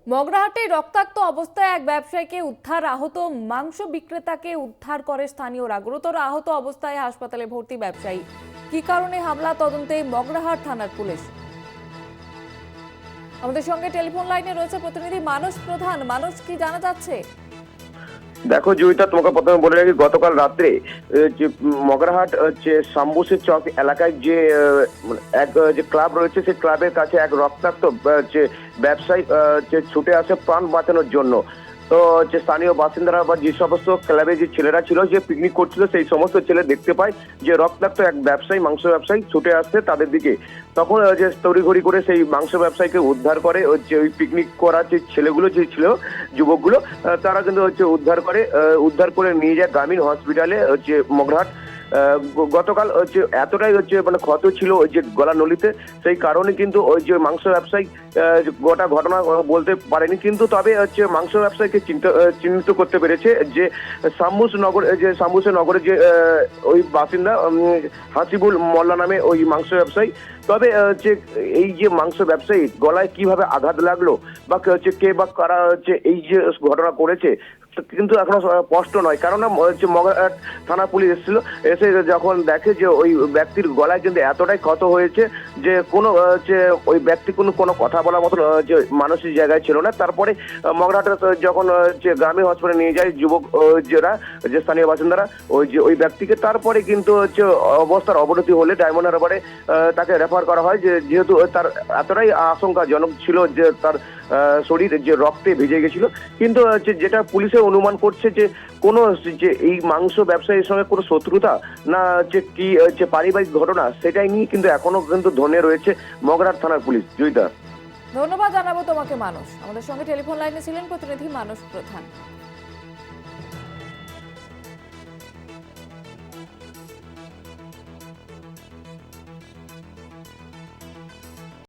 মগরাহাটে রক্তাক্ত অবস্থায় এক ব্যবসায়ীকে উদ্ধার, আহত মাংস বিক্রেতাকে উদ্ধার করে স্থানীয়রা। গুরুতর আহত অবস্থায় হাসপাতালে ভর্তি ব্যবসায়ী। কি কারণে হামলা তদন্তে মগরাহাট থানার পুলিশ। আমাদের সঙ্গে টেলিফোন লাইনে রয়েছে প্রতিনিধি মানস প্রধান। মানস, কি জানা যাচ্ছে? দেখো জয়িতা, তোমাকে প্রথমে বলে রাখি, গতকাল রাত্রে যে মগরাহাট যে সাম্বুসের চক এলাকায় যে এক যে ক্লাব রয়েছে, সেই ক্লাবের কাছে এক রক্তাক্ত যে ব্যবসায়ী যে ছুটে আসে প্রাণ বাঁচানোর জন্য। তো যে স্থানীয় বাসিন্দারা বা যে সমস্ত ক্লাবে যে ছেলেরা ছিল, যে পিকনিক করছিল, সেই সমস্ত ছেলে দেখতে পায় যে রক্তাক্ত এক ব্যবসায়ী, মাংস ব্যবসায়ী ছুটে আসছে তাদের দিকে। তখন যে তড়িঘড়ি করে সেই মাংস ব্যবসায়ীকে উদ্ধার করে যে ওই পিকনিক করার যে ছেলেগুলো যে ছিল, যুবকগুলো, তারা কিন্তু উদ্ধার করে নিয়ে যায় গ্রামীণ হসপিটালে হচ্ছে মগরাহাট। গতকাল হচ্ছে এতটাই হচ্ছে মানে ক্ষত ছিল ওই যে গলা নলিতে, সেই কারণে কিন্তু ওই যে মাংস ব্যবসায়ী গোটা ঘটনা বলতে পারেনি, কিন্তু তবে হচ্ছে মাংস ব্যবসায়ীকে চিহ্নিত করতে পেরেছে যে সাম্বুসে নগরে যে ওই বাসিন্দা হাসিবুল মোল্লা নামে ওই মাংস ব্যবসায়ী। তবে হচ্ছে এই যে মাংস ব্যবসায়ী গলায় কিভাবে আঘাত লাগলো বা হচ্ছে কে বা কারা হচ্ছে এই যে ঘটনা করেছে কিন্তু এখনো স্পষ্ট নয়। কারণ হচ্ছে মগরাহাট থানা পুলিশ এসে যখন দেখে যে ওই ব্যক্তির গলায় কিন্তু এতটাই ক্ষত হয়েছে যে কোনো হচ্ছে ওই ব্যক্তি কোনো কথা বলার মতো যে মানসিক জায়গায় ছিল না। তারপরে মগরাহাটে যখন হচ্ছে গ্রামীণ হসপিটালে নিয়ে যায় যুবক যারা যে স্থানীয় বাসিন্দারা ওই ব্যক্তিকে, তারপরে কিন্তু হচ্ছে অবস্থার অবনতি হলে ডায়মন্ড হারবারে তাকে রেফার করা হয়, যে যেহেতু তার এতটাই আশঙ্কাজনক ছিল যে তার শরীর যে রক্তে ভিজে গেছিল। কিন্তু যেটা পুলিশে অনুমান করছে যে কোনো যে এই মাংস ব্যবসায়ীর সঙ্গে কোনো শত্রুতা না যে কি যে পারিবারিক ঘটনা, সেটাই নিয়ে কিন্তু এখনো কিন্তু ধনে রয়েছে মগরাহাট থানার পুলিশ। জয়িতা, ধন্যবাদ জানাবো তোমাকে মানস। আমাদের সঙ্গে টেলিফোন লাইনে ছিলেন প্রতিনিধি মানস প্রধান।